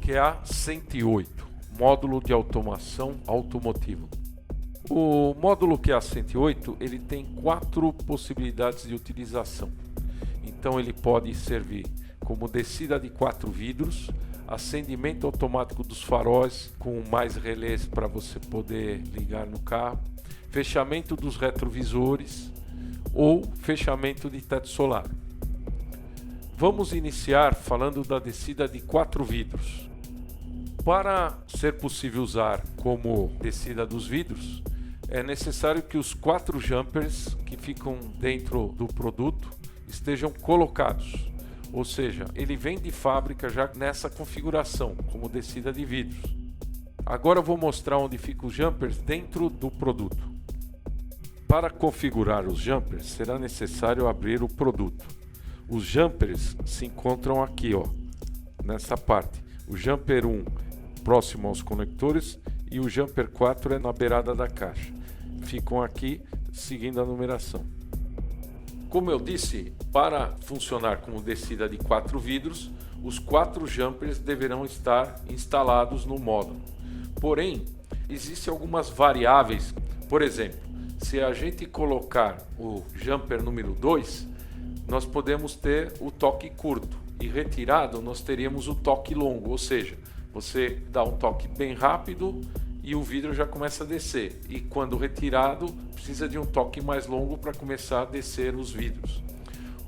QA108, módulo de automação automotivo. O módulo QA108 ele tem 4 possibilidades de utilização. Então ele pode servir como descida de 4 vidros, acendimento automático dos faróis com mais relés para você poder ligar no carro, fechamento dos retrovisores ou fechamento de teto solar. Vamos iniciar falando da descida de 4 vidros. Para ser possível usar como descida dos vidros, é necessário que os 4 jumpers que ficam dentro do produto estejam colocados. Ou seja, ele vem de fábrica já nessa configuração, como descida de vidros. Agora eu vou mostrar onde ficam os jumpers dentro do produto. Para configurar os jumpers, será necessário abrir o produto. Os jumpers se encontram aqui, ó, nessa parte. O jumper 1 próximo aos conectores e o jumper 4 é na beirada da caixa. Ficam aqui seguindo a numeração. Como eu disse, para funcionar como descida de 4 vidros, os 4 jumpers deverão estar instalados no módulo. Porém, existem algumas variáveis. Por exemplo, se a gente colocar o jumper número 2, nós podemos ter o toque curto e retirado nós teríamos o toque longo, ou seja, você dá um toque bem rápido e o vidro já começa a descer, e quando retirado precisa de um toque mais longo para começar a descer os vidros.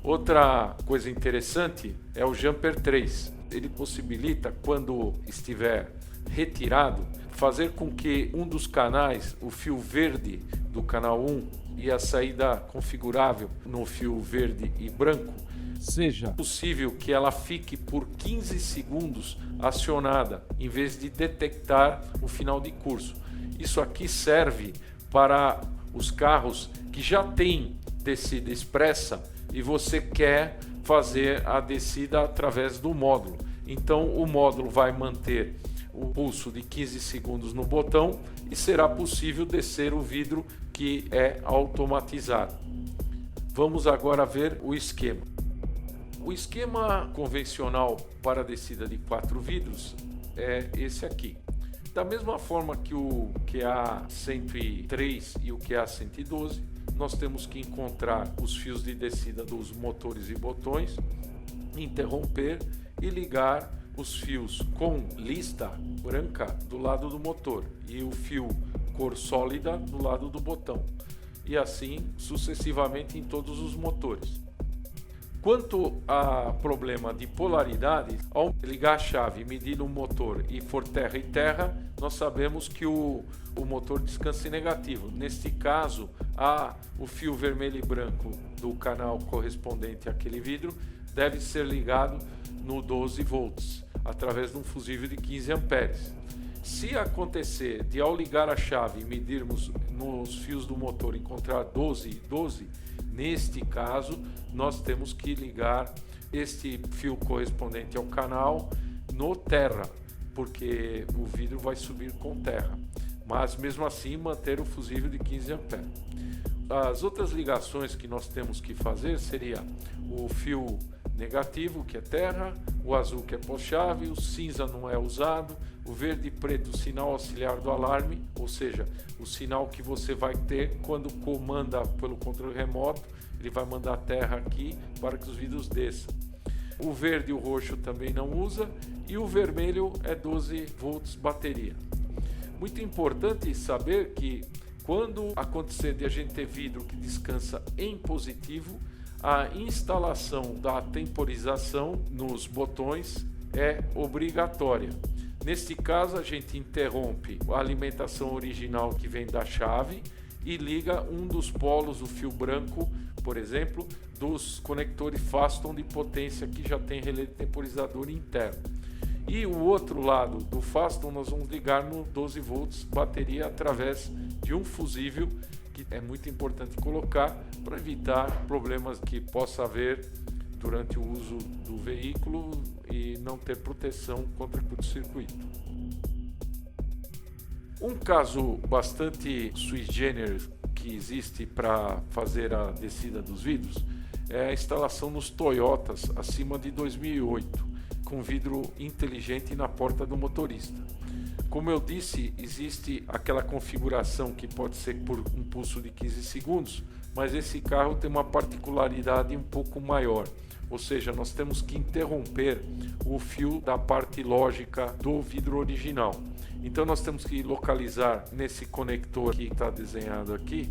Outra coisa interessante é o jumper 3. Ele possibilita, quando estiver retirado, fazer com que um dos canais, o fio verde do canal 1 e a saída configurável no fio verde e branco, seja possível que ela fique por 15 segundos acionada, em vez de detectar o final de curso. Isso aqui serve para os carros que já têm descida expressa e você quer fazer a descida através do módulo. Então o módulo vai manter o pulso de 15 segundos no botão e será possível descer o vidro que é automatizado. Vamos agora ver o esquema. O esquema convencional para a descida de 4 vidros é esse aqui. Da mesma forma que o QA103 e o QA112, nós temos que encontrar os fios de descida dos motores e botões, interromper e ligar os fios com lista branca do lado do motor e o fio cor sólida do lado do botão, e assim sucessivamente em todos os motores. Quanto a problema de polaridade, ao ligar a chave e medir o motor e for terra e terra, nós sabemos que o motor descansa em negativo. Neste caso, o fio vermelho e branco do canal correspondente àquele vidro deve ser ligado no 12 volts, através de um fusível de 15 amperes. Se acontecer de, ao ligar a chave e medirmos nos fios do motor, encontrar 12, neste caso nós temos que ligar este fio correspondente ao canal no terra, porque o vidro vai subir com terra, mas mesmo assim manter o fusível de 15 amperes. As outras ligações que nós temos que fazer seria o fio negativo, que é terra, o azul, que é pós-chave, o cinza não é usado, o verde e preto, o sinal auxiliar do alarme, ou seja, o sinal que você vai ter quando comanda pelo controle remoto, ele vai mandar terra aqui para que os vidros desçam. O verde e o roxo também não usa, e o vermelho é 12 volts bateria. Muito importante saber que quando acontecer de a gente ter vidro que descansa em positivo, a instalação da temporização nos botões é obrigatória. Neste caso, a gente interrompe a alimentação original que vem da chave e liga um dos polos, o fio branco, por exemplo, dos conectores Faston de potência que já tem relé temporizador interno. E o outro lado do Faston nós vamos ligar no 12 volts bateria através de um fusível, que é muito importante colocar para evitar problemas que possa haver durante o uso do veículo e não ter proteção contra curto-circuito. Um caso bastante sui generis que existe para fazer a descida dos vidros é a instalação nos Toyotas acima de 2008, com vidro inteligente na porta do motorista. Como eu disse, existe aquela configuração que pode ser por um pulso de 15 segundos, mas esse carro tem uma particularidade um pouco maior. Ou seja, nós temos que interromper o fio da parte lógica do vidro original. Então nós temos que localizar nesse conector que está desenhado aqui,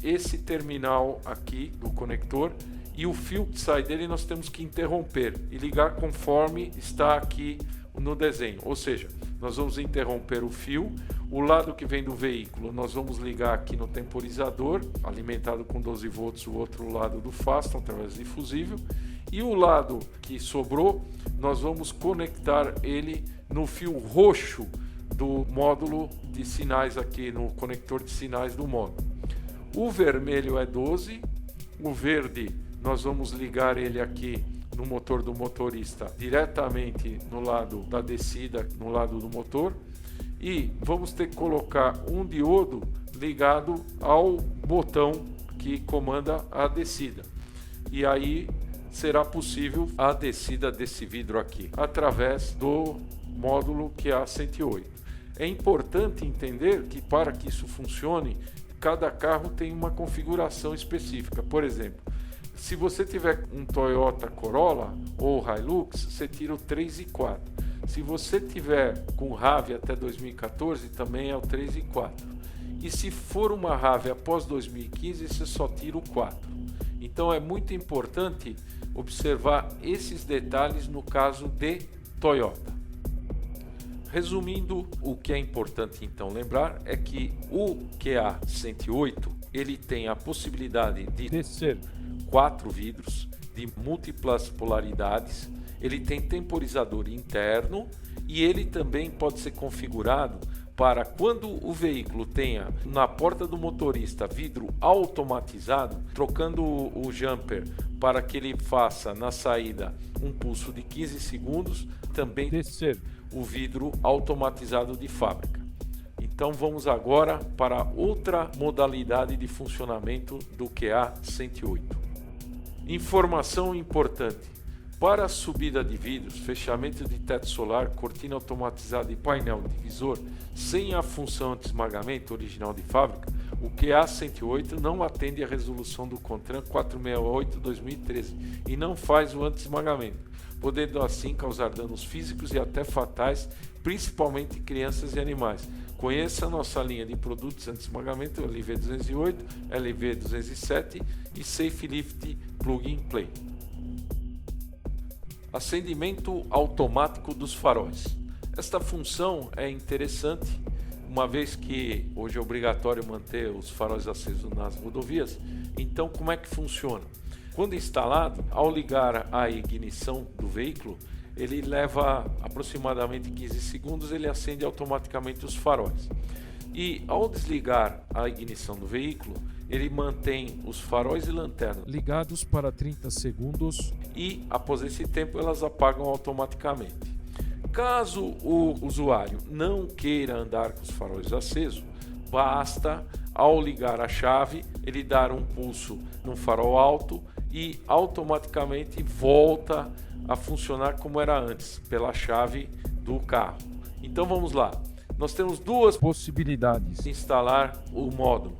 esse terminal aqui do conector, e o fio que sai dele nós temos que interromper e ligar conforme está aqui no desenho. Ou seja, nós vamos interromper o fio, o lado que vem do veículo nós vamos ligar aqui no temporizador, alimentado com 12 volts, o outro lado do Faston através de fusível, e o lado que sobrou nós vamos conectar ele no fio roxo do módulo de sinais aqui, no conector de sinais do módulo. O vermelho é 12, o verde nós vamos ligar ele aqui no motor do motorista diretamente no lado da descida, no lado do motor, e vamos ter que colocar um diodo ligado ao botão que comanda a descida, e aí será possível a descida desse vidro aqui através do módulo QA108. É importante entender que para que isso funcione, cada carro tem uma configuração específica. Por exemplo, se você tiver um Toyota Corolla ou Hilux, você tira o 3 e 4. Se você tiver com RAV até 2014, também é o 3 e 4. E se for uma RAV após 2015, você só tira o 4. Então é muito importante observar esses detalhes no caso de Toyota. Resumindo, o que é importante então lembrar é que o QA108 ele tem a possibilidade de descer 4 vidros de múltiplas polaridades, ele tem temporizador interno e ele também pode ser configurado para quando o veículo tenha na porta do motorista vidro automatizado, trocando o jumper para que ele faça na saída um pulso de 15 segundos, também descer o vidro automatizado de fábrica. Então vamos agora para outra modalidade de funcionamento do QA108. Informação importante. Para a subida de vidros, fechamento de teto solar, cortina automatizada e painel divisor sem a função anti-esmagamento original de fábrica, o QA108 não atende à resolução do CONTRAN 468/2013 e não faz o anti-esmagamento, podendo assim causar danos físicos e até fatais, principalmente em crianças e animais. Conheça a nossa linha de produtos anti-esmagamento LV208, LV207 e Safe Lift Plug and Play. Acendimento automático dos faróis. Esta função é interessante, uma vez que hoje é obrigatório manter os faróis acesos nas rodovias. Então, como é que funciona? Quando instalado, ao ligar a ignição do veículo, ele leva aproximadamente 15 segundos, ele acende automaticamente os faróis. E ao desligar a ignição do veículo, ele mantém os faróis e lanternas ligados para 30 segundos e após esse tempo elas apagam automaticamente. Caso o usuário não queira andar com os faróis acesos, basta ao ligar a chave ele dar um pulso no farol alto e automaticamente volta a funcionar como era antes, pela chave do carro. Então vamos lá. Nós temos duas possibilidades de instalar o módulo.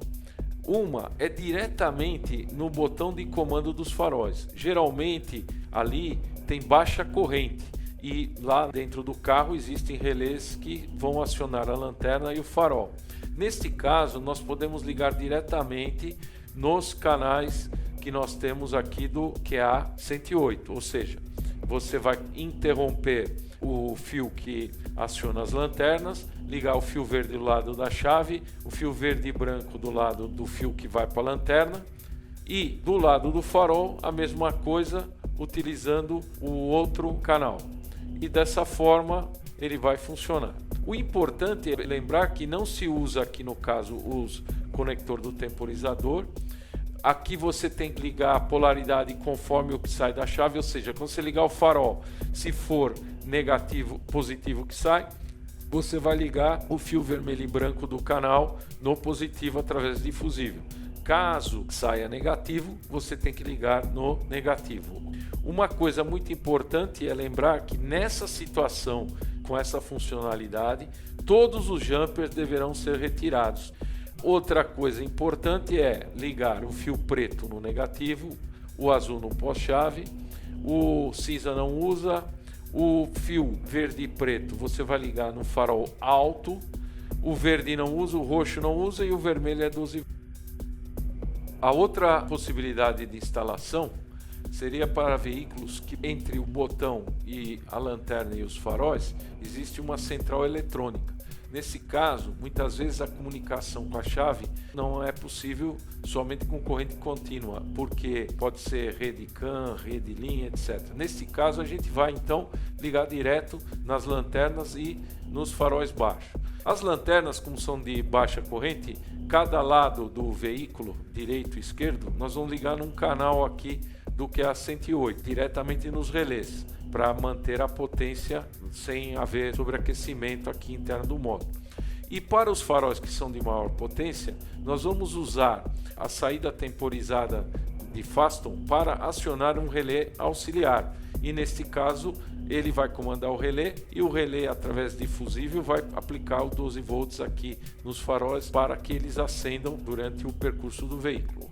Uma é diretamente no botão de comando dos faróis. Geralmente ali tem baixa corrente e lá dentro do carro existem relés que vão acionar a lanterna e o farol. Neste caso, nós podemos ligar diretamente nos canais que nós temos aqui do QA108, ou seja, você vai interromper o fio que aciona as lanternas, ligar o fio verde do lado da chave, o fio verde e branco do lado do fio que vai para a lanterna e do lado do farol a mesma coisa utilizando o outro canal. E dessa forma ele vai funcionar. O importante é lembrar que não se usa aqui no caso o conector do temporizador. Aqui você tem que ligar a polaridade conforme o que sai da chave, ou seja, quando você ligar o farol, se for negativo, positivo que sai, você vai ligar o fio vermelho e branco do canal no positivo através de fusível. Caso saia negativo, você tem que ligar no negativo. Uma coisa muito importante é lembrar que nessa situação, com essa funcionalidade, todos os jumpers deverão ser retirados. Outra coisa importante é ligar o fio preto no negativo, o azul no pós-chave, o cinza não usa, o fio verde e preto você vai ligar no farol alto, o verde não usa, o roxo não usa e o vermelho é 12 volts. A outra possibilidade de instalação seria para veículos que entre o botão e a lanterna e os faróis existe uma central eletrônica. Nesse caso, muitas vezes a comunicação com a chave não é possível somente com corrente contínua, porque pode ser rede CAN, rede linha, etc. Nesse caso, a gente vai então ligar direto nas lanternas e nos faróis baixos. As lanternas, como são de baixa corrente, cada lado do veículo, direito e esquerdo, nós vamos ligar num canal aqui do QA 108, diretamente nos relés, para manter a potência sem haver sobreaquecimento aqui interno do módulo. E para os faróis que são de maior potência, nós vamos usar a saída temporizada de Faston para acionar um relé auxiliar. E neste caso, ele vai comandar o relé e o relé, através de fusível, vai aplicar os 12 volts aqui nos faróis para que eles acendam durante o percurso do veículo.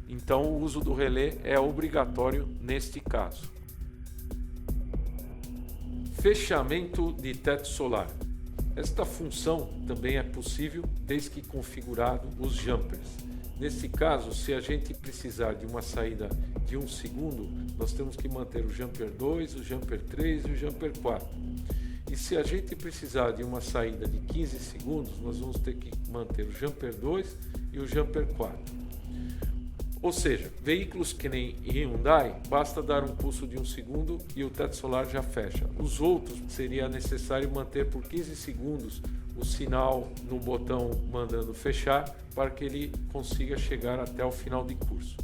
Então, o uso do relé é obrigatório neste caso. Fechamento de teto solar. Esta função também é possível desde que configurado os jumpers. Nesse caso, se a gente precisar de uma saída de 1 segundo, nós temos que manter o jumper 2, o jumper 3 e o jumper 4. E se a gente precisar de uma saída de 15 segundos, nós vamos ter que manter o jumper 2 e o jumper 4. Ou seja, veículos que nem Hyundai, basta dar um pulso de 1 segundo e o teto solar já fecha. Os outros seria necessário manter por 15 segundos o sinal no botão mandando fechar para que ele consiga chegar até o final de curso.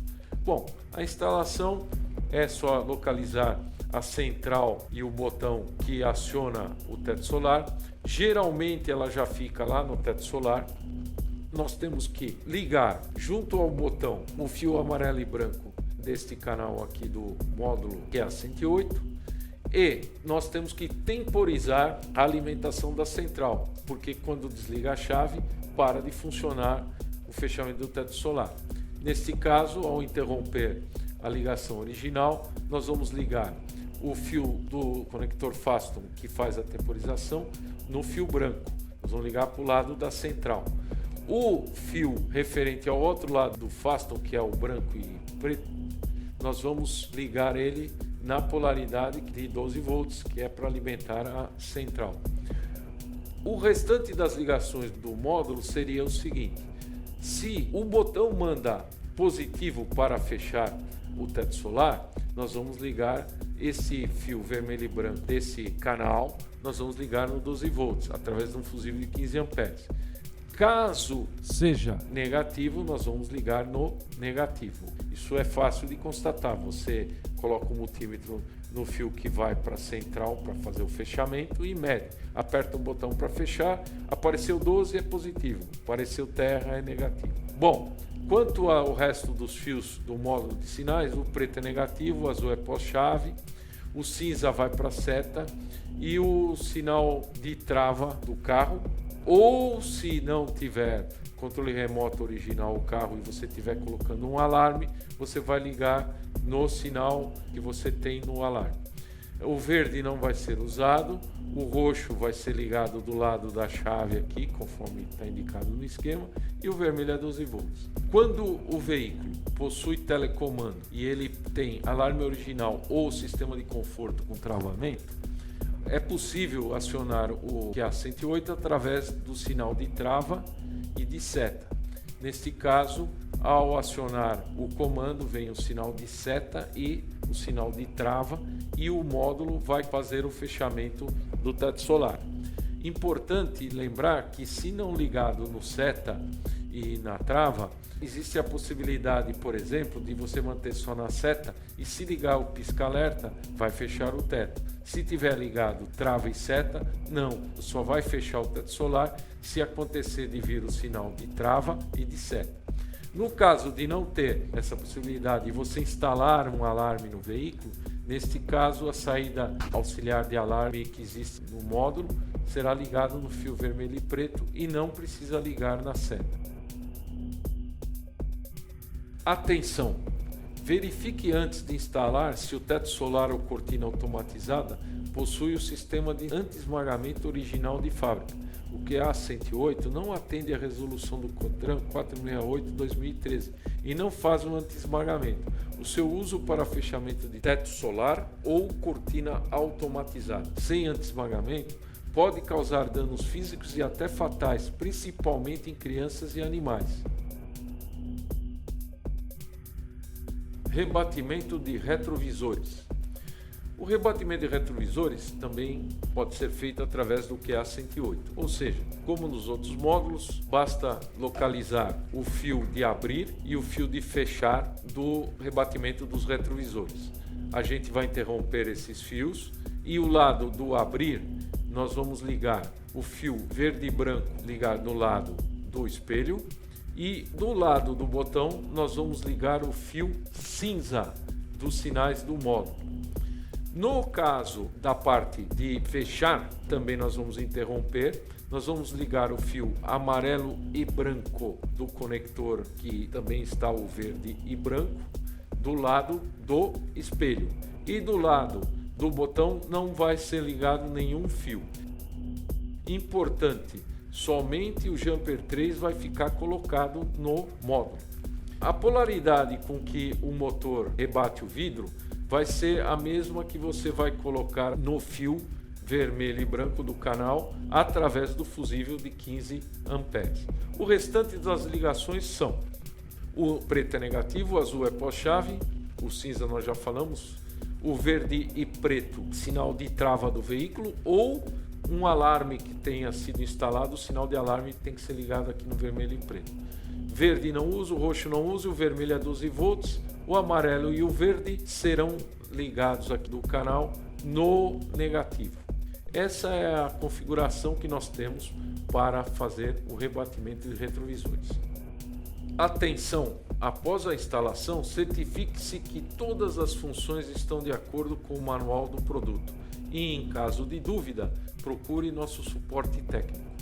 Bom, a instalação é só localizar a central e o botão que aciona o teto solar. Geralmente ela já fica lá no teto solar. Nós temos que ligar junto ao botão o fio amarelo e branco deste canal aqui do módulo QA 108 e nós temos que temporizar a alimentação da central, porque quando desliga a chave para de funcionar o fechamento do teto solar. Neste caso, ao interromper a ligação original, nós vamos ligar o fio do conector Faston que faz a temporização no fio branco. Nós vamos ligar para o lado da central. O fio referente ao outro lado do Faston, que é o branco e preto, nós vamos ligar ele na polaridade de 12 volts, que é para alimentar a central. O restante das ligações do módulo seria o seguinte: se o botão manda positivo para fechar o teto solar, nós vamos ligar esse fio vermelho e branco desse canal, nós vamos ligar no 12 volts, através de um fusível de 15 amperes. Caso seja negativo, nós vamos ligar no negativo. Isso é fácil de constatar. Você coloca o multímetro no fio que vai para a central para fazer o fechamento e mede. Aperta um botão para fechar, apareceu 12 é positivo, apareceu terra é negativo. Bom, quanto ao resto dos fios do módulo de sinais, o preto é negativo, o azul é pós-chave, o cinza vai para a seta e o sinal de trava do carro. Ou se não tiver controle remoto original o carro e você estiver colocando um alarme, você vai ligar no sinal que você tem no alarme. O verde não vai ser usado, o roxo vai ser ligado do lado da chave aqui, conforme está indicado no esquema, e o vermelho é 12 volts. Quando o veículo possui telecomando e ele tem alarme original ou sistema de conforto com travamento, é possível acionar o QA 108 através do sinal de trava e de seta. Neste caso, ao acionar o comando, vem o sinal de seta e o sinal de trava e o módulo vai fazer o fechamento do teto solar. Importante lembrar que, se não ligado no seta e na trava, existe a possibilidade, por exemplo, de você manter só na seta e, se ligar o pisca-alerta, vai fechar o teto. Se tiver ligado trava e seta, não, só vai fechar o teto solar se acontecer de vir o sinal de trava e de seta. No caso de não ter essa possibilidade de você instalar um alarme no veículo, neste caso a saída auxiliar de alarme que existe no módulo será ligado no fio vermelho e preto e não precisa ligar na seta. Atenção! Verifique antes de instalar se o teto solar ou cortina automatizada possui o sistema de anti-esmagamento original de fábrica. O QA108 não atende à resolução do CONTRAN 468/2013 e não faz um anti-esmagamento. O seu uso para fechamento de teto solar ou cortina automatizada sem anti-esmagamento pode causar danos físicos e até fatais, principalmente em crianças e animais. Rebatimento de retrovisores. O rebatimento de retrovisores também pode ser feito através do QA108, ou seja, como nos outros módulos, basta localizar o fio de abrir e o fio de fechar do rebatimento dos retrovisores. A gente vai interromper esses fios e o lado do abrir nós vamos ligar o fio verde e branco ligar no lado do espelho e do lado do botão nós vamos ligar o fio cinza dos sinais do módulo. No caso da parte de fechar, também nós vamos interromper, nós vamos ligar o fio amarelo e branco do conector, que também está o verde e branco, do lado do espelho. E do lado do botão não vai ser ligado nenhum fio. Importante, somente o jumper 3 vai ficar colocado no módulo. A polaridade com que o motor rebate o vidro vai ser a mesma que você vai colocar no fio vermelho e branco do canal através do fusível de 15 amperes. O restante das ligações são: o preto é negativo, o azul é pós-chave, o cinza nós já falamos, o verde e preto, sinal de trava do veículo, ou um alarme que tenha sido instalado, o sinal de alarme tem que ser ligado aqui no vermelho e preto. Verde não usa, o roxo não usa, o vermelho é 12 volts, o amarelo e o verde serão ligados aqui do canal no negativo. Essa é a configuração que nós temos para fazer o rebatimento de retrovisores. Atenção! Após a instalação, certifique-se que todas as funções estão de acordo com o manual do produto e, em caso de dúvida, procure nosso suporte técnico.